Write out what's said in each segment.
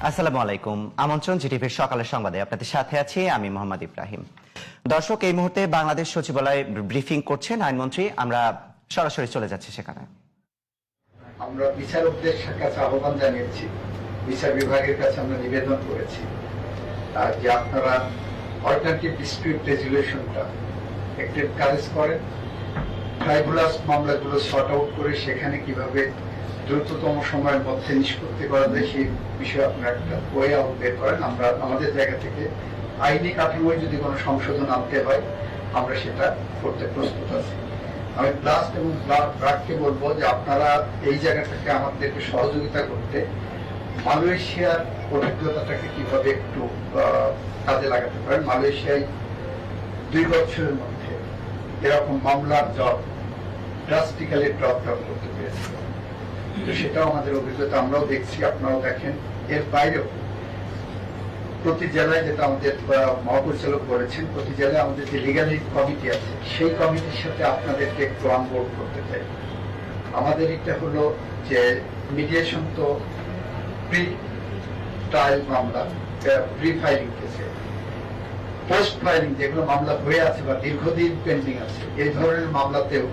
আসসালামু আলাইকুম। আমন্ত্রণ জিটিভির সকালের সংবাদে আপনাদের সাথে আছি আমি মোহাম্মদ ইব্রাহিম। দর্শক, এই মুহূর্তে বাংলাদেশ সচিবালয়ে ব্রিফিং করছেন আইনমন্ত্রী। আমরা সরাসরি চলে যাচ্ছি সেখানে। আমরা বিচারকদের কাছে আহ্বান জানিয়েছি, বিচার বিভাগের কাছে আমরা নিবেদন করেছি যে আপনারা অল্টারনেটিভ ডিসপিউট রেজুলেশনটা একটু এনকারেজ করেন, ট্রাইব্যুনাল মামলাগুলো সর্ট আউট করে সেখানে কিভাবে দ্রুততম সময়ের মধ্যে নিষ্পত্তি করা যায় সেই বিষয়ে আপনারা একটা ওয়ে আউট বের করেন। আমরা আমাদের জায়গা থেকে আইনি কাঠামোয় যদি কোনো সংশোধন আনতে হয় আমরা সেটা করতে প্রস্তুত আছি। আমি ব্লাস্ট এবং ব্রাককে বলবো যে আপনারা এই জায়গাটাকে আমাদেরকে সহযোগিতা করতে মালয়েশিয়ার অভিজ্ঞতাটাকে কিভাবে একটু কাজে লাগাতে পারেন। মালয়েশিয়ায় 2 বছরের মধ্যে এরকম মামলার জব ড্রাস্টিক্যালি ড্রপ ডাউন করতে পেরেছিল। তো সেটাও আমাদের অভিজ্ঞতা, আমরাও দেখছি, আপনারাও দেখেন। এর বাইরেও প্রতি জেলায়, যেটা আমাদের মহাপরিচালক বলেছেন, প্রতি জেলায় আমাদের যে লিগাল এইড কমিটি আছে সেই কমিটির সাথে আপনাদেরকে একটু অনবোর্ড করতে চাই। আমাদের এটা হলো যে মিডিয়েশন তো প্রি ট্রায়াল মামলা, প্রি ফাইলিং কেসে, পোস্ট ফাইলিং যেগুলো মামলা হয়ে আছে বা দীর্ঘদিন পেন্ডিং আছে, এই ধরনের মামলাতেও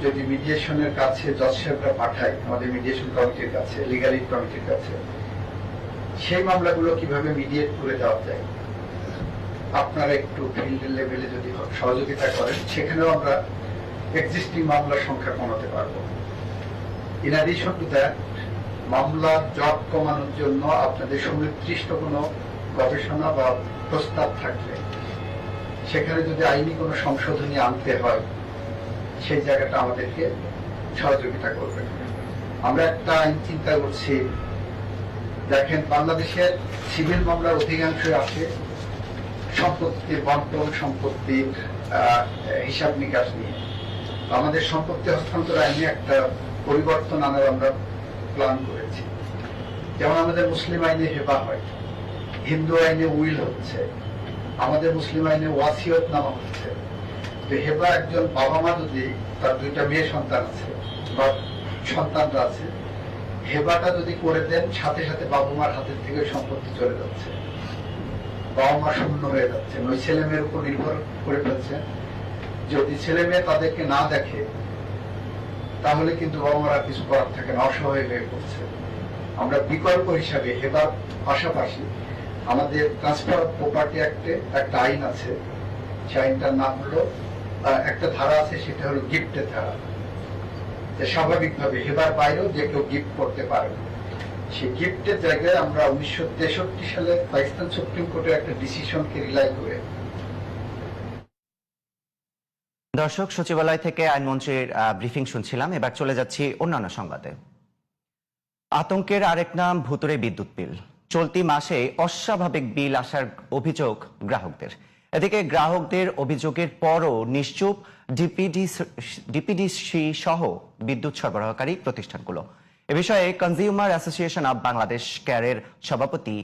যদি মিডিয়েশনের কাছে জজ সাহেবরা পাঠায় আমাদের মিডিয়েশন কমিটির কাছে, লিগাল এইড কমিটির কাছে, সেই মামলাগুলো কিভাবে মিডিয়েট করে দেওয়া যায় আপনারা একটু ফিল্ড লেভেলে যদি সহযোগিতা করেন, সেখানেও আমরা এক্সিস্টিং মামলার সংখ্যা কমাতে পারবো। ইন অ্যাডিশন টু দ্যাট, মামলার জট কমানোর জন্য আপনাদের সুনির্দিষ্ট কোনো গবেষণা বা প্রস্তাব থাকলে সেখানে যদি আইনি কোনো সংশোধনী আনতে হয় সেই জায়গাটা আমাদেরকে সহযোগিতা করবেন। আমরা একটা আইন চিন্তা করছি। দেখেন, বাংলাদেশের সিভিল মামলার অধিকাংশই আছে সম্পত্তির বন্টন, সম্পত্তির হিসাব নিকাশ নিয়ে। আমাদের সম্পত্তি হস্তান্তর আইনে একটা পরিবর্তন আনার আমরা প্ল্যান করেছি। যেমন আমাদের মুসলিম আইনে হেবা হয়, হিন্দু আইনে উইল হচ্ছে, আমাদের মুসলিম আইনে ওয়াসিয়তনামা হচ্ছে। তো হেবা একজন বাবা মা যদি তার 2টা মেয়ে সন্তান আছে বা সন্তানরা আছে, হেবাটা যদি করে দেন সাথে সাথে বাবা মার হাতের থেকে সম্পত্তি চলে যাচ্ছে, বাবা মা শূন্য হয়ে যাচ্ছে, ওই ছেলে মেয়ের উপর নির্ভর করে ফেলছে। যদি ছেলে মেয়ে তাদেরকে না দেখে তাহলে কিন্তু বাবা মারা কিছু করার থাকে না, অসহায় হয়ে পড়ছে। আমরা বিকল্প হিসাবে হেবার পাশাপাশি আমাদের ট্রান্সফার অফ প্রপার্টি অ্যাক্টে একটা আইন আছে, সেই আইনটার নাম হলো, একটা ধারা আছে, সেটা হলো গিফটের ধারা। যে স্বাভাবিকভাবে হেবার বাইরেও যে কেউ গিফট করতে পারে, সেই গিফটের জায়গায় আমরা 1963 সালে পাকিস্তান সুপ্রিম কোর্টের একটা ডিসিশনকে রিলাই করে। দর্শক, সচিবালয় থেকে আইনমন্ত্রীর ব্রিফিং শুনছিলাম। এবার চলে যাচ্ছি অন্যান্য সংবাদে। আতঙ্কের আরেক নাম ভুতুড়ে বিদ্যুৎ বিল। চলতি মাসে অস্বাভাবিক বিল আসার অভিযোগ গ্রাহকদের। এদিকে গ্রাহকদের অভিযোগের পরও নিশ্চুপ ডিপিডিসি সহ বিদ্যুৎ সরবরাহকারী প্রতিষ্ঠানগুলো। এ বিষয়ে কনজিউমার অ্যাসোসিয়েশন অব বাংলাদেশ ক্যারের সভাপতি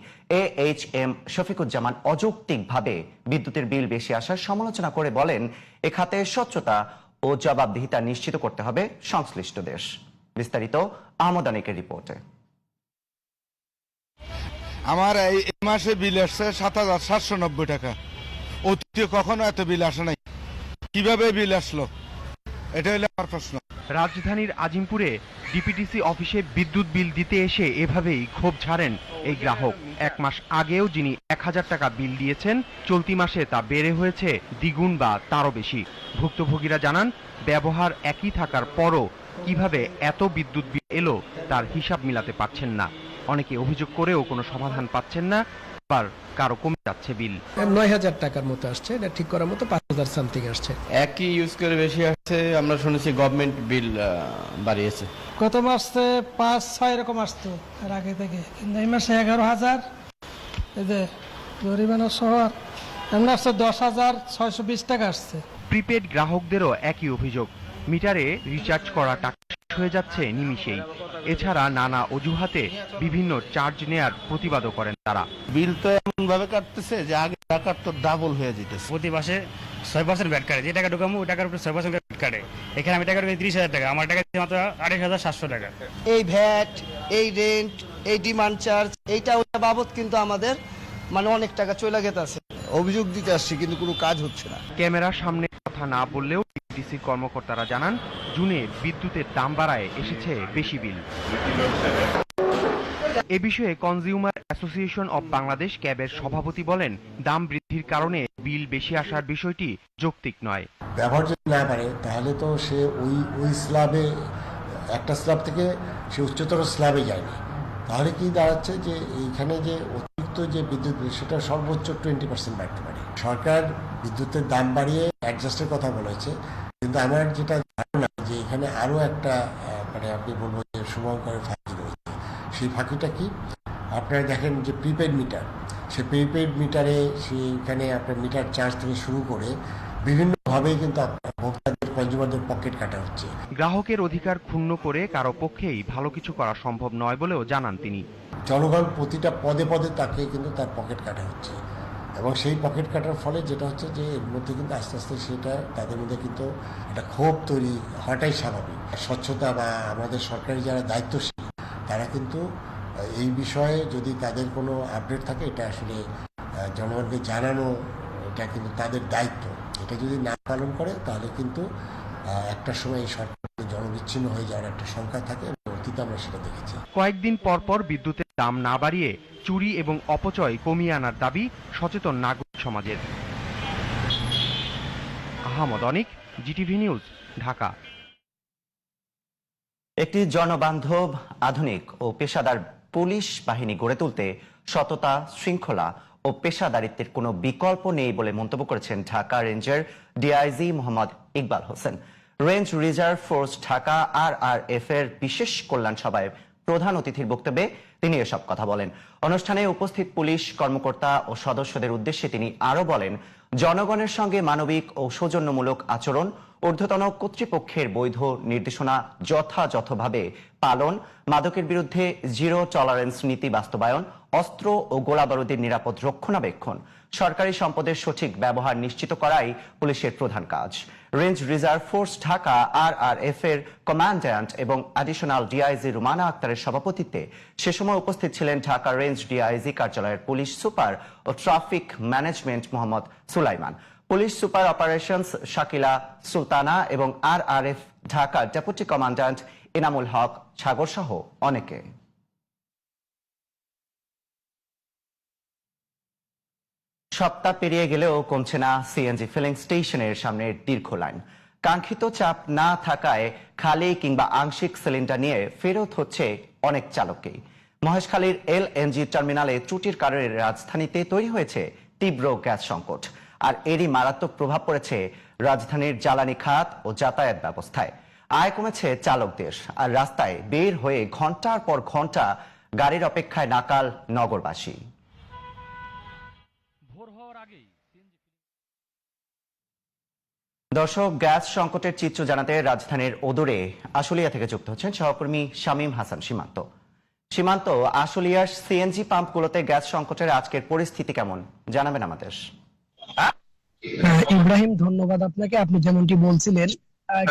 AHM শফিকুজ্জামান অযৌক্তিকভাবে বিদ্যুতের বিল বেশি আসার সমালোচনা করে বলেন, এ খাতে স্বচ্ছতা ও জবাবদিহিতা নিশ্চিত করতে হবে সংশ্লিষ্ট দেশ। বিস্তারিত আহমদ আনিকের রিপোর্টে। আমার এই মাসে বিল আসছে ৭৭৯০ টাকা। অতীতে কখনো এত বিল আসে নাই, কিভাবে বিল আসলো, এটা হলো আমার প্রশ্ন। রাজধানীর আজিমপুরে ডিপিডিসি অফিসে বিদ্যুৎ বিল দিতে এসে এভাবেই ক্ষোভ ঝাড়েন এই গ্রাহক। 1 মাস আগেও যিনি 1000 টাকা বিল দিয়েছেন, চলতি মাসে তা বেড়ে হয়েছে দ্বিগুণ বা তারও বেশি। ভুক্তভোগীরা জানান, ব্যবহার একই থাকার পরও কিভাবে এত বিদ্যুৎ বিল এলো তার হিসাব মিলাতে পারছেন না। অনেকে অভিযোগ করেও কোনো সমাধান পাচ্ছেন না, আবার কারো কমে যাচ্ছে বিল। ৯,০০০ টাকার মতো আসছে, এটা ঠিক করার মতো ৫,০০০ সামথিং আসছে। একই ইউজ করে বেশি আসছে। আমরা শুনেছি গভর্নমেন্ট বিল বাড়িয়েছে। গত মাসে ৫-৬ এরকম আসতো এর আগে থেকে, কিন্তু এই মাসে ১১,০০০, এই যে জরিমানা সহ এমন আসছে ১০,৬২০ টাকা আসছে। প্রিপেড গ্রাহকদেরও একই অভিযোগ, মিটারে রিচার্জ করা টাকা শেষ হয়ে যাচ্ছে নিমিষেই। এছাড়া নানা অজুহাতে বিভিন্ন চার্জ নেয়ার প্রতিবাদও করেন তারা। বিল তো এমন ভাবে কাটতেছে যে আগে টাকার তো ডাবল হয়ে যেতেছে। প্রতি মাসে 6% ব্যাট কাটে, যে টাকা ঢুকামো ওই টাকার উপর 6% ব্যাট কাটে। এখানে আমি টাকা ঢুকাই 30,000 টাকা, আমার টাকা মাত্র 28,700 টাকা। এই ভ্যাট, এই রেন্ট, এই ডিমান্ড চার্জ এইটা ওটা বাবদ কিন্তু আমাদের মানে অনেক টাকা চলে গেছে। অভিযোগ দিতে আসছি কিন্তু কোনো কাজ হচ্ছে না। ক্যামেরার সামনে কথা না বললেও ডিপিডিসির কর্মকর্তারা জানান জুনে বিদ্যুতের দাম বাড়ায় এসেছে বেশি বিল। এ বিষয়ে কনজিউমার অ্যাসোসিয়েশন অব বাংলাদেশ ক্যাবের সভাপতি বলেন, দাম বৃদ্ধির কারণে বিল বেশি আসার বিষয়টি যৌক্তিক নয়। ব্যবহার যদি না পারে তাহলে তো সে ওই স্ল্যাবে একটা স্ল্যাব থেকে সে উচ্চতর স্ল্যাবে যায়নি, তাহলে কি দাঁড়াচ্ছে যে এইখানে যে অতিরিক্ত যে বিদ্যুৎ বিল সেটা সর্বোচ্চ 20% বাড়তে পারে। সরকার বিদ্যুতের দাম বাড়িয়ে অ্যাডজাস্টের কথা বলেছে, কিন্তু আমার যেটা ধারণা যে এখানে আরও একটা মানে আপনি বলবো যে শুভঙ্করের ফাঁকি রয়েছে। সেই ফাঁকিটা কি, আপনারা দেখেন যে প্রিপেড মিটার, সে প্রিপেড মিটারে সেখানে আপনার মিটার চার্জ থেকে শুরু করে বিভিন্নভাবে কিন্তু আপনার ভোক্তাদের কনজিউমারদের পকেট কাটা হচ্ছে। গ্রাহকের অধিকার ক্ষুণ্ণ করে কারো পক্ষেই ভালো কিছু করা সম্ভব নয় বলেও জানান তিনি। জনগণ প্রতিটা পদে পদে তাকে কিন্তু তার পকেট কাটা হচ্ছে, এবং সেই পকেট কাটার ফলে যেটা হচ্ছে যে এর মধ্যে কিন্তু আস্তে আস্তে সেটা তাদের মধ্যে কিন্তু একটা ক্ষোভ তৈরি হওয়াটাই স্বাভাবিক। স্বচ্ছতা বা আমাদের সরকারি যারা দায়িত্বশীল তারা কিন্তু এই বিষয়ে যদি তাদের কোনো আপডেট থাকে এটা আসলে জনগণকে জানানো, এটা কিন্তু তাদের দায়িত্ব। এটা যদি না পালন করে তাহলে কিন্তু একটা সময় এই সরকার জনবিচ্ছিন্ন হয়ে যাওয়ার একটা সংখ্যা থাকে, এবং অতীতে আমরা সেটা দেখেছি। কয়েকদিন পর পর বিদ্যুতের দাম না বাড়িয়ে চুরি এবং অপচয় কমিয়ে আনার দাবি সচেতন নাগরিক সমাজের। আহমদ অনিক, জিটিভি নিউজ, ঢাকা। একটি জনবান্ধব, আধুনিক ও পেশাদার পুলিশ বাহিনী গড়ে তুলতে সততা, শৃঙ্খলা ও পেশাদারিত্বের কোনো বিকল্প নেই বলে মন্তব্য করেছেন ঢাকা রেঞ্জের DIG Mohammad Iqbal Hossain. Range reserve force Dhaka RRF এর বিশেষ কল্যাণ সভায় প্রধান অতিথির বক্তব্যে তিনি এসব কথা বলেন। অনুষ্ঠানে উপস্থিত পুলিশ কর্মকর্তা ও সদস্যদের উদ্দেশ্যে তিনি আরো বলেন, জনগণের সঙ্গে মানবিক ও সৌজন্যমূলক আচরণ, ঊর্ধ্বতন কর্তৃপক্ষের বৈধ নির্দেশনা যথাযথভাবে পালন, মাদকের বিরুদ্ধে জিরো টলারেন্স নীতি বাস্তবায়ন, অস্ত্র ও গোলাবারুদের নিরাপদ রক্ষণাবেক্ষণ, সরকারি সম্পদের সঠিক ব্যবহার নিশ্চিত করাই পুলিশের প্রধান কাজ। Range reserve force Dhaka RRF এর কমান্ড্যান্ট এবং অ্যাডিশনাল ডিআইজি রুমানা আক্তারের সভাপতিত্বে সে সময় উপস্থিত ছিলেন ঢাকা রেঞ্জ ডিআইজি কার্যালয়ের পুলিশ সুপার ও traffic management Mohammad Sulaiman, police super operations Shakila Sultana এবং RRF Dhaka deputy commandant Enamul Haque Sagar সহ অনেকে। সপ্তাহ পেরিয়ে গেলেও কমছে না সিএনজি ফিলিং স্টেশনের সামনের দীর্ঘ লাইন। কাঙ্ক্ষিত চাপ না থাকায় খালি কিংবা আংশিক সিলিন্ডার নিয়ে ফেরত হচ্ছে অনেক চালককেই। মহেশখালীর LNG টার্মিনালে ত্রুটির কারণে রাজধানীতে তৈরি হয়েছে তীব্র গ্যাস সংকট, আর এরই মারাত্মক প্রভাব পড়েছে রাজধানীর জ্বালানি খাত ও যাতায়াত ব্যবস্থায়। আয় কমেছে চালকদের, আর রাস্তায় বের হয়ে ঘন্টার পর ঘন্টা গাড়ির অপেক্ষায় নাকাল নগরবাসী। দর্শক, গ্যাস সংকটের চিত্র জানাতে রাজধানীর ওদরে আশুলিয়া থেকে যুক্ত হচ্ছেন সহকর্মী শামীম হাসান সীমান্ত। সীমান্ত, আশুলিয়ার সিএনজি পাম্পগুলোতে গ্যাস সংকটের আজকের পরিস্থিতি কেমন জানাবেন আমাদের? ইব্রাহিম, ধন্যবাদ আপনাকে। আপনি যেমনটি বলছিলেন,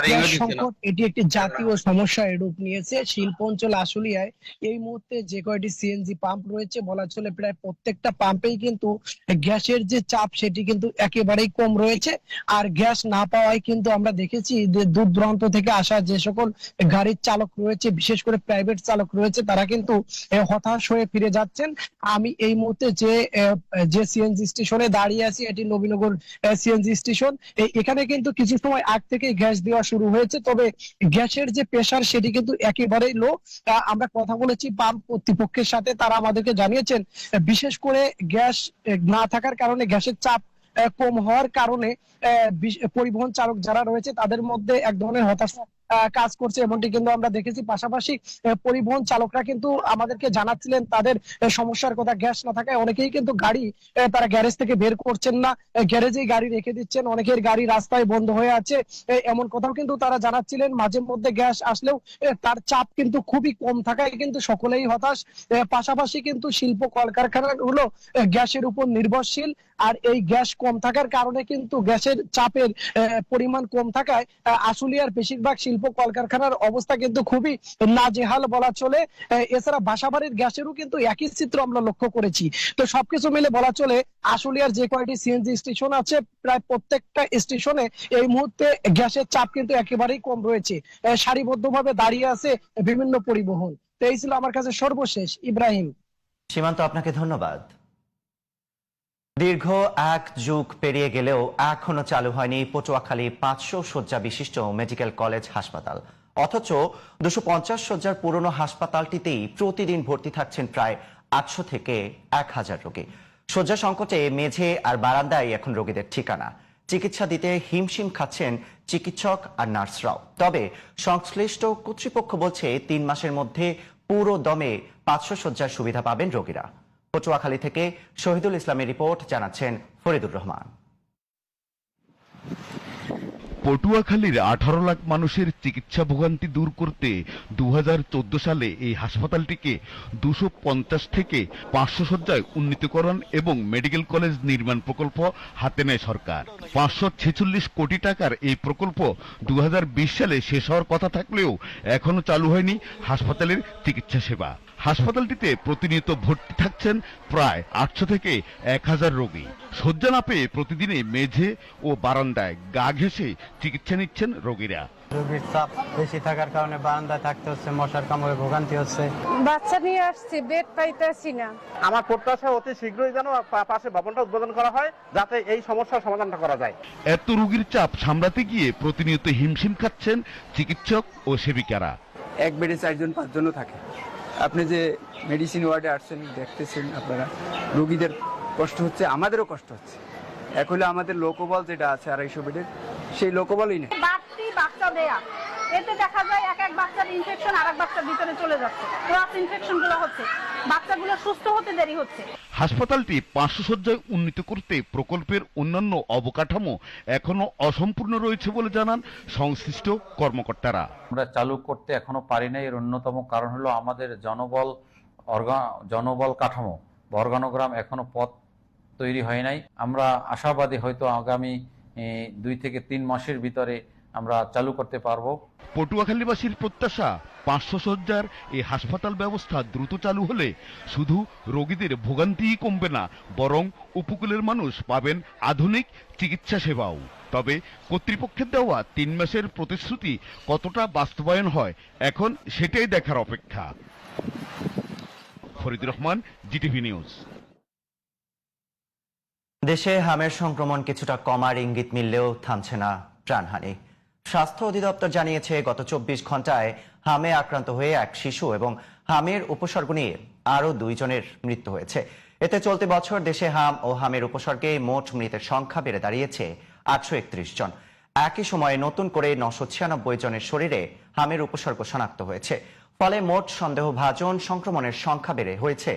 গ্যাস সংকট এটি একটি জাতীয় সমস্যার রূপ নিয়েছে। শিল্প অঞ্চল আশুলিয়ায় এই মুহূর্তে যে কয়টি সিএনজি পাম্প রয়েছে, বলা চলে প্রায় প্রত্যেকটা পাম্পেই কিন্তু গ্যাসের যে চাপ সেটি কিন্তু একেবারেই কম রয়েছে। আর গ্যাস না পাওয়ায় কিন্তু আমরা দেখেছি যে দূর দূরান্ত থেকে আসা যে সকল গাড়ির চালক রয়েছে, বিশেষ করে প্রাইভেট চালক রয়েছে, তারা কিন্তু হতাশ হয়ে ফিরে যাচ্ছেন। আমি এই মুহূর্তে যে সিএনজি স্টেশনে দাঁড়িয়ে আছি, এটি নবীনগর সিএনজি স্টেশন। এখানে কিন্তু কিছু সময় আগ থেকে গ্যাস দেওয়া শুরু হয়েছে, তবে গ্যাসের যে প্রেসার সেটি কিন্তু একেবারেই লো। আমরা কথা বলেছি পাম্প কর্তৃপক্ষের সাথে, তারা আমাদেরকে জানিয়েছেন বিশেষ করে গ্যাস না থাকার কারণে, গ্যাসের চাপ কম হওয়ার কারণে পরিবহন চালক যারা রয়েছে তাদের মধ্যে এক ধরনের হতাশা কাজ করছে, এমনটি কিন্তু আমরা দেখেছি। পাশাপাশি পরিবহন চালকরা কিন্তু আমাদেরকে জানাচ্ছিলেন তাদের সমস্যার কথা। গ্যাস না থাকায় অনেকেই কিন্তু গাড়ি তারা গ্যারেজ থেকে বের করছেন না, গ্যারেজেই গাড়ি রেখে দিচ্ছেন, অনেকের গাড়ি রাস্তায় বন্ধ হয়ে আছে, এমন কথাও কিন্তু তারা জানাচ্ছিলেন। মাঝে মধ্যে গ্যাস আসলেও তার চাপ কিন্তু খুবই কম থাকায় কিন্তু সকলেই হতাশ। পাশাপাশি কিন্তু শিল্প কলকারখানাগুলো গ্যাসের উপর নির্ভরশীল, আর এই গ্যাস কম থাকার কারণে কিন্তু গ্যাসের চাপের পরিমাণ কম থাকায় আশুলিয়ার বেশিরভাগ শিল্প কলকারখানার অবস্থা কিন্তু খুবই নাজেহাল বলা চলে। এছাড়া বাসাবাড়ির গ্যাসেরও কিন্তু একই চিত্র আমরা লক্ষ্য করেছি। তো সবকিছু মিলে বলা চলে আশুলিয়ার যে কয়টি সিএনজি স্টেশন আছে প্রায় প্রত্যেকটা স্টেশনে এই মুহূর্তে গ্যাসের চাপ কিন্তু একেবারেই কম রয়েছে। সারিবদ্ধভাবে দাঁড়িয়ে আছে বিভিন্ন পরিবহন। তো এই ছিল আমার কাছে সর্বশেষ। ইব্রাহিম। সীমান্ত, আপনাকে ধন্যবাদ। দীর্ঘ 1 যুগ পেরিয়ে গেলেও এখনো চালু হয়নি পটুয়াখালী 500 শয্যা বিশিষ্ট মেডিকেল কলেজ হাসপাতাল। অথচ 250 শয্যার পুরনো হাসপাতালটিতেই প্রতিদিন ভর্তি থাকছেন প্রায় 800 থেকে 1000 রোগী। শয্যা সংকটে মেঝে আর বারান্দায় এখন রোগীদের ঠিকানা। চিকিৎসা দিতে হিমশিম খাচ্ছেন চিকিৎসক আর নার্সরাও। তবে সংশ্লিষ্ট কর্তৃপক্ষ বলছে 3 মাসের মধ্যে পুরো দমে 500 শয্যার সুবিধা পাবেন রোগীরা। পটুয়াখালী থেকে শহীদুল ইসলামের রিপোর্ট, জানাচ্ছেন ফরিদুর রহমান। পটুয়াখালীর 18 লাখ মানুষের চিকিৎসা ভোগান্তি দূর করতে 2014 সালে এই হাসপাতালটিকে 250 থেকে 500 শয্যায় উন্নীতকরণ এবং মেডিকেল কলেজ নির্মাণ প্রকল্প হাতে নেয় সরকার। 546 কোটি টাকার এই প্রকল্প 2020 সালে শেষ হওয়ার কথা থাকলেও এখনো চালু হয়নি হাসপাতালের চিকিৎসা সেবা। হাসপাতালটিতে প্রতিনিয়ত ভর্তি থাকছেন প্রায় 800 থেকে 1000 রোগী। শয্যা না পেয়ে প্রতিদিনে মেঝে ও বারান্দায় গা ঘেঁষে চিকিৎসা নিচ্ছেন রোগীরা। রোগীর চাপ বেশি থাকার কারণে বারান্দায় থাকতে হচ্ছে, মশার কামড়ে ভোগান্তি হচ্ছে। বাচ্চা নিয়ে আসছি, বেড পাইতেছি না। আমার প্রত্যাশা অতি শীঘ্রই যেন পাশে ভবনটা উদ্বোধন করা হয়, যাতে এই সমস্যার সমাধানটা করা যায়। এত রোগীর চাপ সামলাতে গিয়ে প্রতিনিয়ত হিমশিম খাচ্ছেন চিকিৎসক ও সেবিকারা। এক বেডে 4 জন 5 জনও থাকে। আপনি যে মেডিসিন ওয়ার্ডে আসছেন, দেখতেছেন আপনারা রোগীদের কষ্ট হচ্ছে, আমাদেরও কষ্ট হচ্ছে। এখন আমাদের লোকবল যেটা আছে 250 বেডের, সেই লোকবলই নেই। বাড়তি বাচ্চা দেয়া, এতে দেখা যায় এক এক বাচ্চার ইনফেকশন আরেক বাচ্চার ভিতরে চলে যাচ্ছে, ক্রস ইনফেকশন গুলো হচ্ছে, বাচ্চাগুলো সুস্থ হতে দেরি হচ্ছে। হাসপাতালটি 500 শয্যায় উন্নীত করতে প্রকল্পের অন্যান্য অবকাঠামো এখনো অসম্পূর্ণ রয়েছে বলে জানান সংশ্লিষ্ট কর্মকর্তারা। আমরা চালু করতে এখনো পারি না। এর অন্যতম কারণ হলো আমাদের জনবল কাঠামো বা অর্গানোগ্রাম এখনো পথ তৈরি হয় নাই। আমরা আশাবাদী হয়তো আগামী 2 থেকে 3 মাসের ভিতরে আমরা চালু করতে পারবো। পটুয়াখালীবাসীর প্রত্যাশা 500 শয্যার এই হাসপাতাল ব্যবস্থা দ্রুত চালু হলে শুধু রোগীদের ভোগান্তিই কমবে না, বরং উপকূলের মানুষ পাবেন আধুনিক চিকিৎসা সেবাও। তবে কর্তৃপক্ষের দেওয়া 3 মাসের প্রতিশ্রুতি কতটা বাস্তবায়ন হয় এখন সেটাই দেখার অপেক্ষা। Faridur Rahman, GTV news. দেশে হামের সংক্রমণ কিছুটা কমার ইঙ্গিত মিললেও থামছে না প্রাণহানি। স্বাস্থ্য অধিদপ্তর জানিয়েছে গত 24 ঘন্টায় হামে আক্রান্ত হয়ে এক শিশু এবং হামের উপসর্গ নিয়ে আরো 2 জনের মৃত্যু হয়েছে। এতে চলতি বছর দেশে হাম ও হামের উপসর্গে মোট মৃতের সংখ্যা বেড়ে দাঁড়িয়েছে 831 জন। একই সময়ে নতুন করে 996 জনের শরীরে হামের উপসর্গ শনাক্ত হয়েছে। ফলে মোট সন্দেহভাজন সংক্রমণের সংখ্যা বেড়ে হয়েছে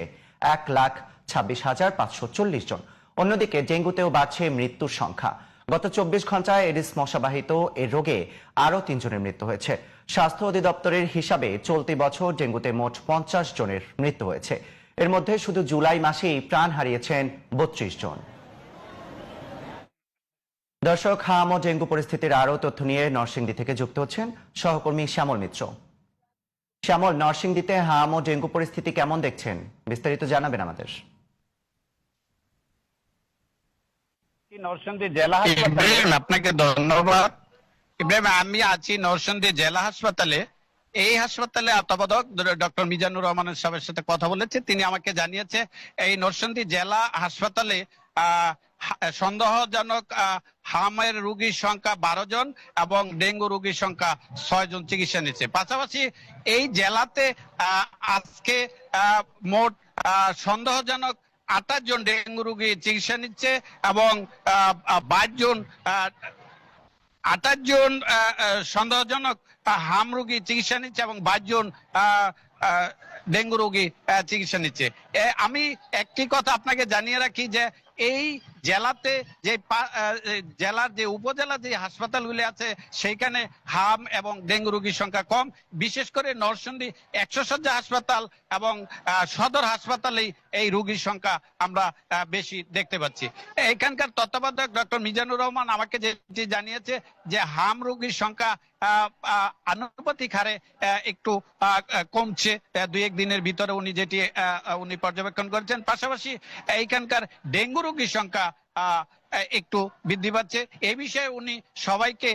1,26,540 জন। অন্যদিকে ডেঙ্গুতেও বাড়ছে মৃত্যুর সংখ্যা। গত 24 ঘন্টায় এডিস মশাবাহিত এই রোগে আরো 3 জনের মৃত্যু হয়েছে। স্বাস্থ্য অধিদপ্তরের হিসাবে চলতি বছর ডেঙ্গুতে মোট 50 জনের মৃত্যু হয়েছে। এর মধ্যে শুধু জুলাই মাসেই প্রাণ হারিয়েছেন 32 জন। দর্শক, হাম ও ডেঙ্গু পরিস্থিতির আরো তথ্য নিয়ে নরসিংদী থেকে যুক্ত হচ্ছেন সহকর্মী শ্যামল মিত্র। শ্যামল, নরসিংদীতে হাম ও ডেঙ্গু পরিস্থিতি কেমন দেখছেন, বিস্তারিত জানাবেন আমাদের। নরসিংদী জেলা হাসপাতালে আপনাকে ধন্যবাদ। ইব্রাহিম, আমি আছি নরসিংদী জেলা হাসপাতালে। এই হাসপাতালে তত্ত্বাবধায়ক ডক্টর মিজানুর রহমানের সাহেবের সাথে কথা বলেছে। তিনি আমাকে জানিয়েছে এই নরসিংদী জেলা হাসপাতালে সন্দেহজনক হামের রোগীর সংখ্যা 12 জন এবং ডেঙ্গু রোগীর সংখ্যা 6 জন চিকিৎসা নিচ্ছে। পাশাপাশি এই জেলাতে আজকে মোট সন্দেহজনক 28 জন ডেঙ্গু রোগী চিকিৎসা নিচ্ছে এবং 28 জন সন্দেহজনক হাম রোগী চিকিৎসা নিচ্ছে এবং 22 জন ডেঙ্গু রোগী চিকিৎসা নিচ্ছে। আমি একটি কথা আপনাকে জানিয়ে রাখি যে এই জেলাতে জেলার যে উপজেলা যে হাসপাতালগুলি আছে সেইখানে হাম এবং ডেঙ্গু রোগীর সংখ্যা কম, বিশেষ করে নরসিংদী 100 শয্যা হাসপাতাল এবং সদর হাসপাতালেই এই রোগীর সংখ্যা আমরা বেশি দেখতে পাচ্ছি। এখানকার তত্ত্বাবধায়ক ডক্টর মিজানুর রহমান আমাকে যেটি জানিয়েছে যে হাম রোগীর সংখ্যা আনুপাতিক হারে একটু কমছে 2-1 দিনের ভিতরে, উনি পর্যবেক্ষণ করেছেন। পাশাপাশি এইখানকার ডেঙ্গু রোগীর সংখ্যা একটু বৃদ্ধি পাচ্ছে। এই বিষয়ে উনি সবাইকে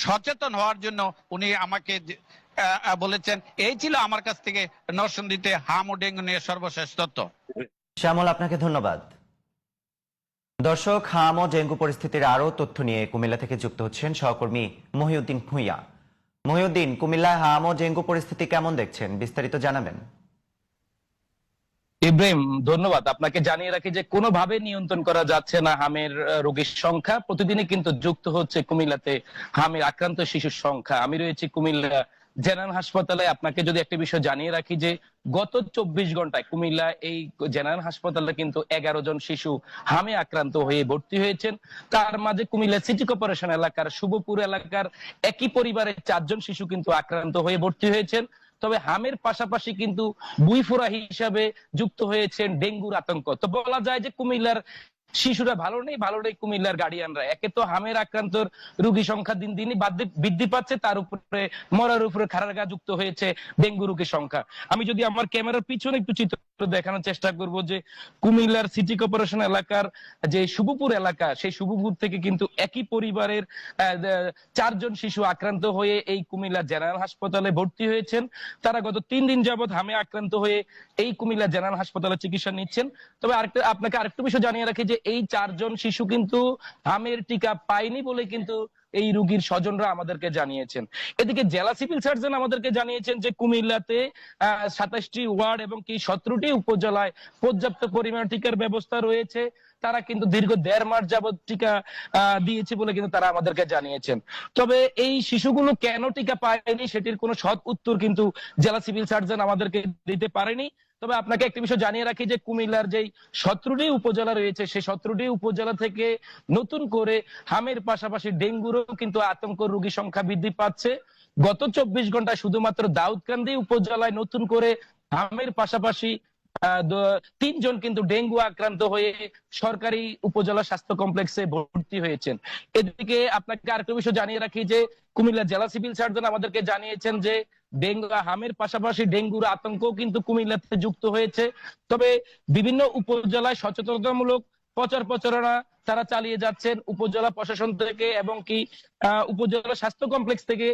সচেতন হওয়ার জন্য উনি আমাকে বলেছেন। এই ছিল আমার কাছ থেকে নরসিংদীতে হাম ও ডেঙ্গু নিয়ে সর্বশেষ তথ্য। শ্যামল, আপনাকে ধন্যবাদ। দর্শক, হাম ও ডেঙ্গু পরিস্থিতির আরো তথ্য নিয়ে কুমিল্লা থেকে যুক্ত হচ্ছেন সহকর্মী মহিউদ্দিন ভূঁইয়া। মহিউদ্দিন, কুমিল্লায় হাম ও ডেঙ্গু পরিস্থিতি কেমন দেখছেন, বিস্তারিত জানাবেন। ইব্রাহিম, ধন্যবাদ। আপনাকে জানিয়ে রাখি যে কোনোভাবে নিয়ন্ত্রণ করা যাচ্ছে না হামের রোগীর সংখ্যা। প্রতিদিনই কিন্তু যুক্ত হচ্ছে কুমিল্লাতে হামের আক্রান্ত শিশুর সংখ্যা। আমি রয়েছি কুমিল্লা জেনারেল হাসপাতালে। আপনাকে যদি একটা বিষয় জানিয়ে রাখি যে গত 24 ঘন্টায় কুমিল্লা এই জেনারেল হাসপাতালে কিন্তু 11 জন শিশু হামে আক্রান্ত হয়ে ভর্তি হয়েছেন। তার মাঝে কুমিল্লা সিটি কর্পোরেশন এলাকার শুভপুর এলাকার একই পরিবারের 4 জন শিশু কিন্তু আক্রান্ত হয়ে ভর্তি হয়েছেন। তবে হামের পাশাপাশি কিন্তু বুইফোরা হিসাবে যুক্ত হয়েছেন ডেঙ্গুর আতঙ্ক। তো বলা যায় যে কুমিল্লার শিশুরা ভালো নেই কুমিল্লার গার্ডিয়ানরা। একে তো হামের আক্রান্ত রোগী সংখ্যা দিন দিনই বৃদ্ধি পাচ্ছে, তার উপরে মরার উপরে খারাগা যুক্ত হয়েছে ডেঙ্গু রোগীর সংখ্যা। আমি যদি আমার ক্যামেরার পিছনে একটু চিত্র দেখানোর চেষ্টা করব যে কুমিল্লার সিটি কর্পোরেশন এলাকার যে শুভপুর এলাকা, সেই শুভপুর থেকে কিন্তু একই পরিবারের 4 জন শিশু আক্রান্ত হয়ে এই কুমিল্লা জেনারেল হাসপাতালে ভর্তি হয়েছেন। তারা গত 3 দিন যাবৎ হামে আক্রান্ত হয়ে এই কুমিল্লা জেনারেল হাসপাতালে চিকিৎসা নিচ্ছেন। তবে আপনাকে আরেকটু বিষয় জানিয়ে রাখি যে এই 4 জন শিশু কিন্তু হামের টিকা পায়নি বলে কিন্তু এই রোগীর স্বজনরা আমাদেরকে জানিয়েছেন। এদিকে জেলা সিভিল সার্জন আমাদেরকে জানিয়েছেন যে কুমিল্লাতে 27টি ওয়ার্ড এবং 17টি উপজেলায় পর্যাপ্ত পরিমাণ টিকার ব্যবস্থা রয়েছে। তারা কিন্তু দীর্ঘ 1.5 মাস যাবৎ টিকা দিয়েছে বলে কিন্তু তারা আমাদেরকে জানিয়েছেন। তবে এই শিশুগুলো কেন টিকা পায়নি সেটির কোনো সৎ উত্তর কিন্তু জেলা সিভিল সার্জন আমাদেরকে দিতে পারেনি। তবে আপনাকে একটি বিষয় জানিয়ে রাখি যে কুমিল্লার যেই 17টি উপজেলা রয়েছে সেই 17টি উপজেলা থেকে নতুন করে হামের পাশাপাশি ডেঙ্গুরও কিন্তু আতঙ্ক রোগী সংখ্যা বৃদ্ধি পাচ্ছে। গত 24 ঘন্টায় শুধুমাত্র দাউদকান্দি উপজেলায় নতুন করে হামের পাশাপাশি 3 জন কিন্তু ডেঙ্গু আক্রান্ত হয়ে সরকারি উপজেলা স্বাস্থ্য কমপ্লেক্সে ভর্তি হয়েছেন। এদিকে আপনাকে আরেকটা বিষয় জানিয়ে রাখি যে কুমিল্লা জেলা সিভিল সার্জন আমাদেরকে জানিয়েছেন যে ডেঙ্গু হামের পাশাপাশি ডেঙ্গুর আতঙ্ক কিন্তু কুমিল্লাতে যুক্ত হয়েছে। তবে বিভিন্ন উপজেলায় সচেতনতামূলক প্রচার প্রচারণা তারা চালিয়ে যাচ্ছেন উপজেলা প্রশাসন থেকে এবং কি উপজেলা স্বাস্থ্য কমপ্লেক্স থেকে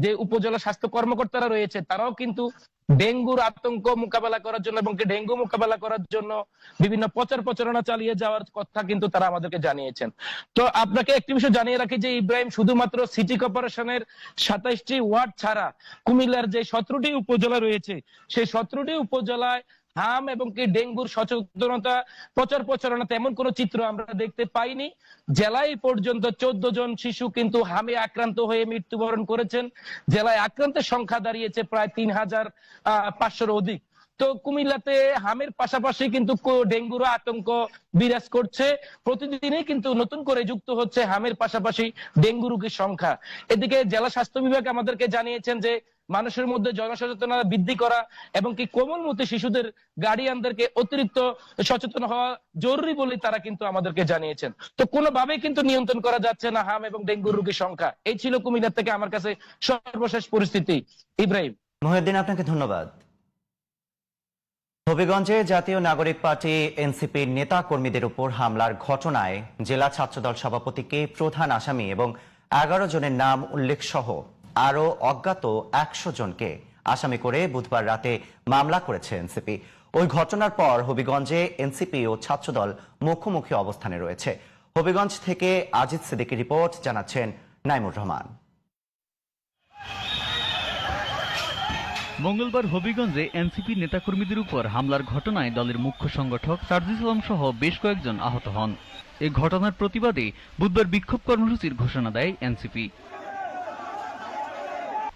যে উপজেলা স্বাস্থ্য কর্মকর্তারা রয়েছে তারাও কিন্তু ডেঙ্গুর আতঙ্ক মোকাবেলা করার জন্য এবং ডেঙ্গু মোকাবেলা করার জন্য বিভিন্ন প্রচার প্রচারণা চালিয়ে যাওয়ার কথা কিন্তু তারা আমাদেরকে জানিয়েছেন। তো আপনাকে একটি বিষয় জানিয়ে রাখি যে ইব্রাহিম, শুধুমাত্র সিটি কর্পোরেশনের 27টি ওয়ার্ড ছাড়া কুমিল্লার যে 17টি উপজেলা রয়েছে সেই 17টি উপজেলায় হাম এবং কি ডেঙ্গুর সচেতনতা প্রচার প্রচারণা তেমন কোনো চিত্র আমরা দেখতে পাইনি। জেলায় পর্যন্ত 14 জন শিশু কিন্তু হামে আক্রান্ত হয়ে মৃত্যুবরণ করেছেন। জেলায় আক্রান্তের সংখ্যা দাঁড়িয়েছে প্রায় 3500-র অধিক। তো কুমিল্লাতে হামের পাশাপাশি কিন্তু ডেঙ্গুর আতঙ্ক বিরাজ করছে। প্রতিদিনই কিন্তু নতুন করে যুক্ত হচ্ছে হামের পাশাপাশি ডেঙ্গু রোগীর সংখ্যা। এদিকে জেলা স্বাস্থ্য বিভাগ আমাদেরকে জানিয়েছেন যে মানুষের মধ্যে জনসচেতনতা বৃদ্ধি করা এবং কি কোমলমতি শিশুদের গার্ডিয়ানদেরকে অতিরিক্ত সচেতন হওয়া জরুরি বলে তারা কিন্তু আমাদেরকে জানিয়েছেন। তো কোনোভাবেই কিন্তু নিয়ন্ত্রণ করা যাচ্ছে না হাম এবং ডেঙ্গু রোগীর সংখ্যা। এই ছিল কুমিল্লা থেকে আমার কাছে সর্বশেষ পরিস্থিতি। ইব্রাহিম। মহিউদ্দিন, আপনাকে ধন্যবাদ। হবিগঞ্জে জাতীয় নাগরিক পার্টি এনসিপির নেতা কর্মীদের উপর হামলার ঘটনায় জেলা ছাত্রদল সভাপতিকে প্রধান আসামি এবং 11 জনের নাম উল্লেখ সহ আরো অজ্ঞাত 100 জনকে আসামি করে বুধবার রাতে মামলা করেছে এনসিপি। ওই ঘটনার পর হবিগঞ্জে এনসিপি ও ছাত্রদল মুখোমুখি অবস্থানে রয়েছে। হবিগঞ্জ থেকে আজিজ সিদ্দিকীর রিপোর্ট, জানাচ্ছেন নাইমুর রহমান। মঙ্গলবার হবিগঞ্জে এনসিপি নেতাকর্মীদের উপর হামলার ঘটনায় দলের মুখ্য সংগঠক সার্জিস আলম সহ বেশ কয়েকজন আহত হন। এই ঘটনার প্রতিবাদে বুধবার বিক্ষোভ কর্মসূচির ঘোষণা দেয় এনসিপি।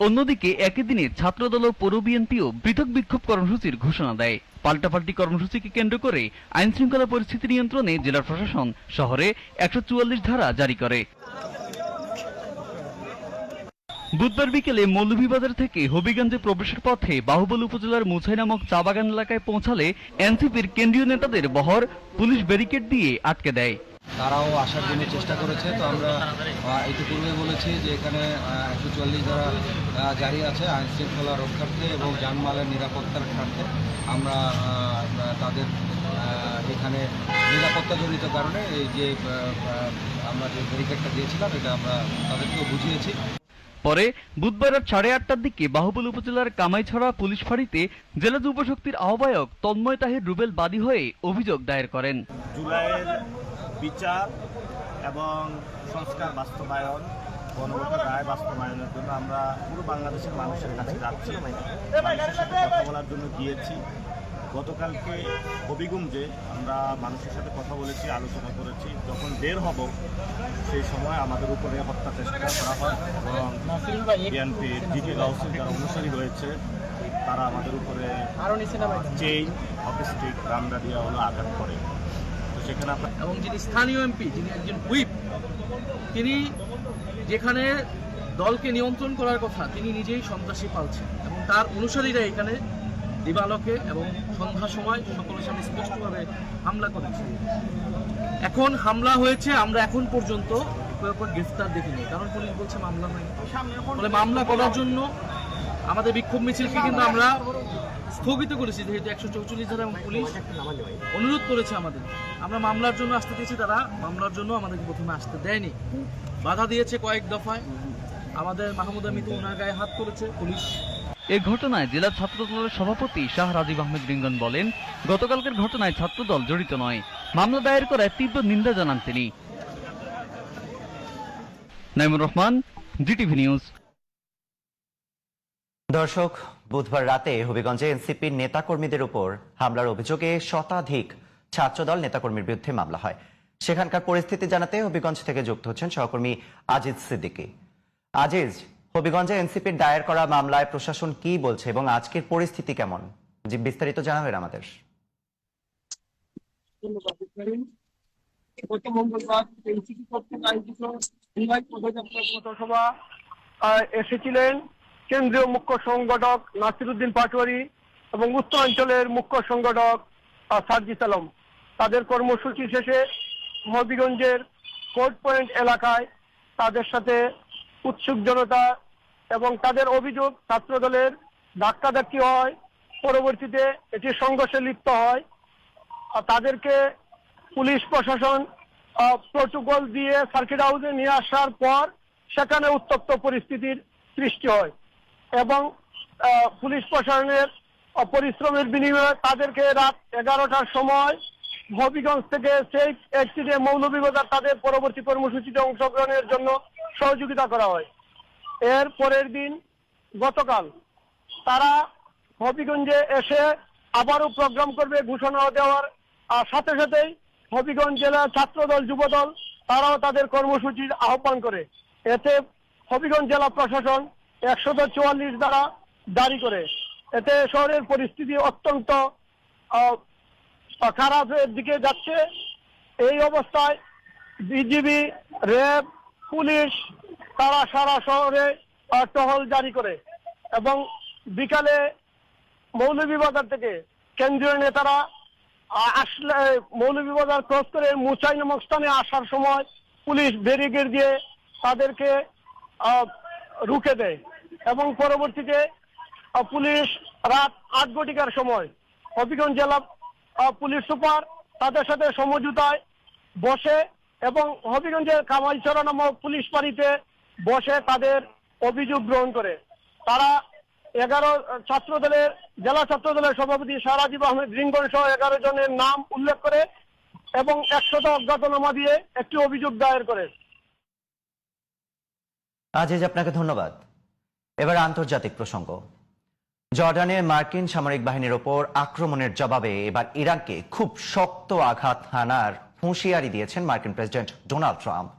অন্যদিকে একই দিনে ছাত্রদল ও পৌর বিএনপিও পৃথক বিক্ষোভ কর্মসূচির ঘোষণা দেয়। পাল্টাপাল্টি কর্মসূচিকে কেন্দ্র করে আইন শৃঙ্খলা পরিস্থিতি নিয়ন্ত্রণে জেলা প্রশাসন শহরে 144 ধারা জারি করে। বুধবার বিকেলে মৌলভীবাজার থেকে হবিগঞ্জে প্রবেশের পথে বাহুবল উপজেলার মুছাই নামক চা বাগান এলাকায় পৌঁছালে এনসিপির কেন্দ্রীয় নেতাদের বহর পুলিশ ব্যারিকেড দিয়ে আটকে দেয়। তারাও আসার জন্য চেষ্টা করেছে। তো আমরা ইতিপূর্বে বলেছি যে এখানে 144 ধারা জারি আছে আইন শৃঙ্খলা রক্ষার্থে এবং জানমালের নিরাপত্তার স্বার্থে। আমরা তাদের এখানে নিরাপত্তাজনিত কারণে এই যে আমরা যে ব্যারিকেডটা দিয়েছিলাম এটা আমরা তাদেরকেও বুঝিয়েছি। পরে বুধবার রাত 8:30টার দিকে বাহুবল উপজেলার কামাইছড়া পুলিশ ফাঁড়িতে জেলা যুবশক্তির আহ্বায়ক তন্ময় তাহির রুবেল বাদী হয়ে অভিযোগ দায়ের করেন। জুলাইয়ের বিচার এবং সংস্কার বাস্তবায়ন, গণভোটের রায় বাস্তবায়নের জন্য আমরা পুরো বাংলাদেশের মানুষের কাছে যাচ্ছি, মানুষের সাথে কথা বলার জন্য গিয়েছি। গতকালকে হবিগঞ্জে আমরা মানুষের সাথে কথা বলেছি, আলোচনা করেছি। যখন বের হব সেই সময় আমাদের উপরে হত্যা চেষ্টা করা হয় এবং বিএনপির জিকে গাউসের যারা অনুসারী রয়েছে তারা আমাদের উপরে চেইন, হকি স্টিক, রামদা দিয়া হলো আঘাত করে। তো সেখানে এবং যিনি স্থানীয় এমপি, যিনি একজন হুইপ, তিনি যেখানে দলকে নিয়ন্ত্রণ করার কথা তিনি নিজেই সন্ত্রাসী পালছেন এবং তার অনুসারীরা এখানে দিবালোকে এবং সন্ধ্যার সময় সকলের সামনে স্পষ্টভাবে হামলা করেছে। এখন হামলা হয়েছে, আমরা এখন পর্যন্ত গ্রেফতার দেখিনি, কারণ পুলিশ বলছে মামলা হয়নি। ফলে মামলা করার জন্য আমাদের বিক্ষোভ মিছিলকে কিন্তু আমরা স্থগিত করেছি, যেহেতু 144 ধারা এবং পুলিশ অনুরোধ করেছে আমাদের। আমরা মামলার জন্য আসতে দিয়েছি, তারা মামলার জন্য আমাদেরকে প্রথমে আসতে দেয়নি, বাধা দিয়েছে কয়েক দফায়। আমাদের মাহমুদা মিতু ওনার গায়ে হাত করেছে পুলিশ। এ ঘটনায় জেলা ছাত্রদলের সভাপতি শাহ রাজীব আহমেদ রিঙ্গন বলেন, গতকালকের ঘটনায় ছাত্রদল জড়িত নয়। মামলা দায়ের করায় তীব্র নিন্দা জানান তিনি। Naimur Rahman, GTV news. দর্শক, বুধবার রাতে হবিগঞ্জে এনসিপির নেতাকর্মীদের উপর হামলার অভিযোগে শতাধিক ছাত্রদল নেতাকর্মীর বিরুদ্ধে মামলা হয়। সেখানকার পরিস্থিতি জানাতে হবিগঞ্জ থেকে যুক্ত হচ্ছেন সহকর্মী আজিজ সিদ্দিকী। আজিজ, হবিগঞ্জে এনসিপির দায়ের করা মামলায় প্রশাসন কি বলছে এবং আজকের পরিস্থিতি কেমন, যে বিস্তারিত জানাবেন আমাদের। গত মঙ্গলবার এনসিপি কর্তৃক আয়োজিত পদযাত্রা পথসভা এসেছিলেন কেন্দ্রীয় মুখ্য সংগঠক নাসির উদ্দিন পাটোয়ারি এবং উত্তরাঞ্চলের মুখ্য সংগঠক সার্জিস আলম। তাদের কর্মসূচি শেষে হবিগঞ্জের কোর্ট পয়েন্ট এলাকায় তাদের সাথে উৎসুক জনতা এবং তাদের অভিযোগ ছাত্রদলের ধাক্কাধাক্কি হয়, পরবর্তীতে এটি সংঘর্ষে লিপ্ত হয়। তাদেরকে পুলিশ প্রশাসন প্রটোকল দিয়ে সার্কিট হাউসে নিয়ে আসার পর সেখানে উত্তপ্ত পরিস্থিতির সৃষ্টি হয় এবং পুলিশ প্রশাসনের পরিশ্রমের বিনিময়ে তাদেরকে রাত 11টার সময় হবিগঞ্জ থেকে সেই একটিতে মৌলভীবাজার তাদের পরবর্তী কর্মসূচিতে অংশগ্রহণের জন্য সহযোগিতা করা হয়। এর পরের দিন গতকাল তারা হবিগঞ্জে এসে আবারও প্রোগ্রাম করবে ঘোষণা দেওয়ার সাথে সাথেই হবিগঞ্জ জেলা ছাত্রদল, যুবদল তারাও তাদের কর্মসূচির আহ্বান করে। এতে হবিগঞ্জ জেলা প্রশাসন 144 ধারা জারি করে। এতে শহরের পরিস্থিতি অত্যন্ত খারাপের দিকে যাচ্ছে। এই অবস্থায় বিজিবি, র্যাব, পুলিশ তারা সারা শহরে টহল জারি করে এবং বিকালে মৌলভীবাজার থেকে কেন্দ্রীয় নেতারা আসলে মৌলভীবাজার ক্রস করে মুছাই নামক স্থানে আসার সময় পুলিশ ব্যারিকেড দিয়ে তাদেরকে রুখে দেয় এবং পরবর্তীতে পুলিশ রাত 8 ঘটিকার সময় হবিগঞ্জ জেলা পুলিশ সুপার তাদের সাথে সমঝোতায় বসে এবং হবিগঞ্জের কামাইছড়া নামক পুলিশ ফাঁড়িতে বসে তাদের অভিযোগ গ্রহণ করে। তারা 11 ছাত্রদলের জেলা ছাত্রদলের সভাপতি শাহ রাজীব আহমেদ রিঙ্গন সহ 11 জনের নাম উল্লেখ করে এবং 100টা অজ্ঞাতনামা দিয়ে একটি অভিযোগ দায়ের করে। আজিজ, আপনাকে ধন্যবাদ। এবার আন্তর্জাতিক প্রসঙ্গ। জর্ডানের মার্কিন সামরিক বাহিনীর ওপর আক্রমণের জবাবে এবার ইরানকে খুব শক্ত আঘাত হানার হুঁশিয়ারি দিয়েছেন মার্কিন প্রেসিডেন্ট ডোনাল্ড ট্রাম্প।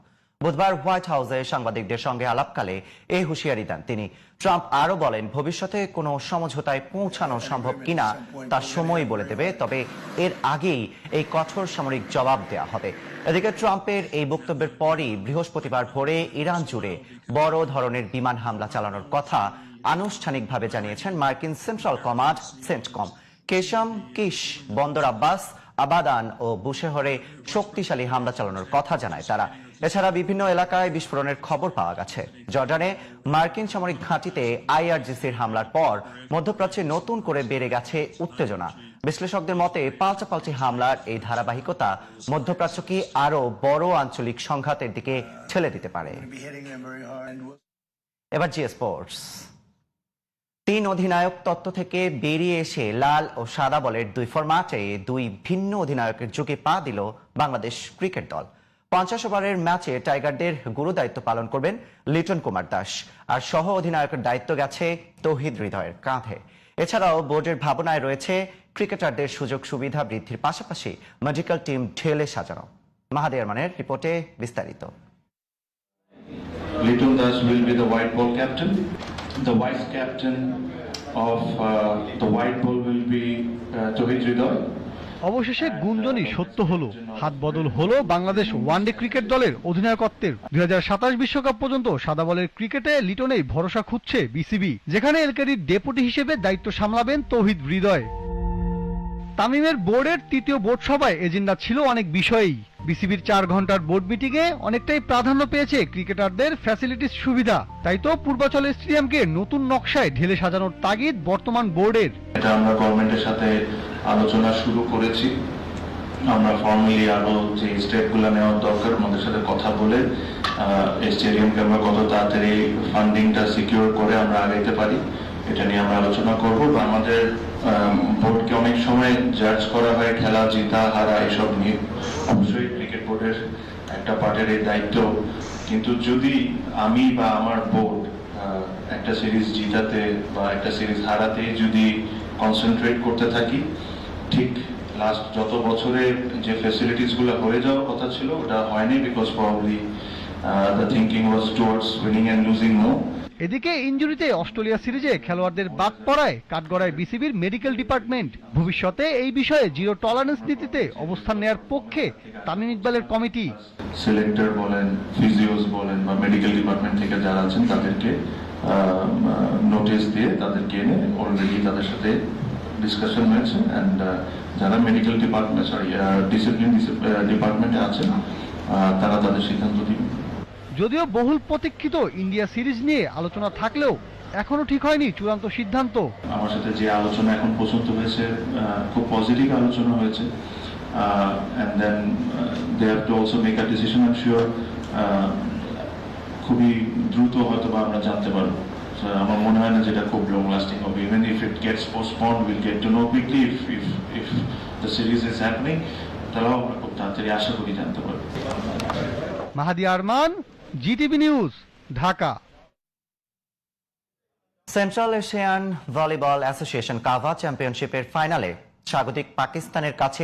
বুধবার হোয়াইট হাউসে সাংবাদিকদের সঙ্গে আলাপকালে এই হুঁশিয়ারি দেন তিনি। ট্রাম্প আরও বলেন, ভবিষ্যতে কোনো সমঝোতায় পৌঁছানো সম্ভব কিনা তা সময় বলে দেবে, তবে এর আগেই এই কঠোর সামরিক জবাব দেওয়া হবে। এদিকে ট্রাম্পের এই বক্তব্যের পরই বৃহস্পতিবার ভোরে ইরান জুড়ে বড় ধরনের বিমান হামলা চালানোর কথা আনুষ্ঠানিকভাবে জানিয়েছেন মার্কিন central command CENTCOM. Qeshm, Kish, বন্দর আব্বাস, আবাদান ও বুশেহরে শক্তিশালী হামলা চালানোর কথা জানায় তারা। এছাড়া বিভিন্ন এলাকায় বিস্ফোরণের খবর পাওয়া গেছে। জর্ডানে মার্কিন সামরিক ঘাঁটিতে আইআরজিসির হামলার পর মধ্যপ্রাচ্যে নতুন করে বেড়ে গেছে উত্তেজনা। বিশ্লেষকদের মতে পাল্টাপাল্টি হামলার এই ধারাবাহিকতা মধ্যপ্রাচ্যকে আরো বড় আঞ্চলিক সংঘাতের দিকে ঠেলে দিতে পারে। এবার জি স্পোর্টস। 3 অধিনায়ক তত্ত্ব থেকে বেরিয়ে এসে লাল ও সাদা বলের 2 ফরম্যাটে 2 ভিন্ন অধিনায়কের যুগে পা দিল বাংলাদেশ ক্রিকেট দল। 50 ওভারের ম্যাচে টাইগারদের গুরু দায়িত্ব পালন করবেন লিটন কুমার দাস, আর সহ অধিনায়কের দায়িত্ব গেছে তৌহিদ হৃদয়ের কাঁধে। এছাড়াও বোর্ডের ভাবনায় রয়েছে ক্রিকেটারদের সুযোগ সুবিধা বৃদ্ধির পাশাপাশি মেডিকেল টিম ঢেলে সাজানো। মাহাদি আরমানের রিপোর্টে বিস্তারিত। Liton Das will be the white ball captain. The vice captain of the white ball will be Tauhid Hridoy. অবশেষে গুঞ্জনই সত্য হলো, হাত বদল হলো বাংলাদেশ ওয়ানডে ক্রিকেট দলের অধিনায়কত্বের। 2027 বিশ্বকাপ পর্যন্ত সাদা বলের ক্রিকেটে লিটনেই ভরসা খুঁজছে বিসিবি, যেখানে এলকেডির ডেপুটি হিসেবে দায়িত্ব সামলাবেন তৌহিদ হৃদয়। তামিমের বোর্ডের 3য় বোর্ড সভায় এজেন্ডা ছিল অনেক বিষয়ই। বিসিবির 4 ঘন্টার বোর্ড মিটিংয়ে অনেকটাই প্রাধান্য পেয়েছে ক্রিকেটারদের ফ্যাসিলিটিস সুবিধা। তাই তো পূর্বাচল স্টেডিয়ামকে নতুন নকশায় ঢেলে সাজানোর তাগিদ বর্তমান বোর্ডের। এটা আমরা গভর্নমেন্টের সাথে আলোচনা শুরু করেছি। আমরা ফর্মালি আরো যে স্টেপগুলো নেওয়ার দরকার আমাদের সাথে কথা বলে স্টেডিয়ামকে আমরা কত তাড়াতাড়ি ফান্ডিংটা সিকিউর করে আমরা আগাইতে পারি এটা নিয়ে আমরা আলোচনা করব। আমাদের বোর্ডকে অনেক সময় জাজ করা হয় খেলা জিতা হারা এসব নিয়ে, অবশ্যই ক্রিকেট বোর্ডের একটা পার্টের এই দায়িত্ব, কিন্তু যদি আমি বা আমার বোর্ড একটা সিরিজ জিতাতে বা একটা সিরিজ হারাতে যদি কনসেন্ট্রেট করতে থাকি, ঠিক লাস্ট যত বছরে যে ফ্যাসিলিটিস গুলো হয়ে যাওয়ার কথা ছিল ওটা হয়নি, because probably the thinking was towards winning and losing no. এদিকে ইনজুরিতে অস্ট্রেলিয়া সিরিজে খেলোয়াড়দের বাদ পড়ায় কাঠগড়ায় বিসিবির মেডিকেল ডিপার্টমেন্ট। ভবিষ্যতে এই বিষয়ে জিরো টলারেন্স নীতিতে অবস্থান নেয়ার পক্ষে তামিম ইকবালের কমিটি। সিলেক্টর বলেন, ফিজিওস বলেন বা মেডিকেল ডিপার্টমেন্ট থেকে যারা আছেন তাদেরকে নোটিশ দিয়ে তাদেরকে এনে অলরেডি তাদের সাথে ডিসকাশন হয়েছে, এন্ড যারা মেডিকেল ডিপার্টমেন্ট ডিসিপ্লিন ডিপার্টমেন্টে আছেন তারা তাদের সিদ্ধান্ত দিবেন। যদিও বহুল প্রতীক্ষিত ইন্ডিয়া সিরিজ নিয়ে আলোচনা থাকলেও এখনো ঠিক হয়নি চূড়ান্ত সিদ্ধান্ত। আমার সাথে যে আলোচনা এখন পর্যন্ত হয়েছে খুব পজিটিভ আলোচনা হয়েছে, and then they have to also make a decision. I'm sure খুবই দ্রুত হয়তো বা আমরা জানতে পারবো। আমার মনে হয় না যেটা খুব লং লাস্টিং হবে। Even if it gets postponed, we'll get to know quickly if the series is happening. তাহলে আমরা খুব তাড়াতাড়ি আশা করি জানতে পারবো। Mahadi Arman, GTV news, Dhaka. Central Asian volleyball association CAVA চ্যাম্পিয়নশিপের ফাইনালে স্বাগতিক পাকিস্তানের কাছে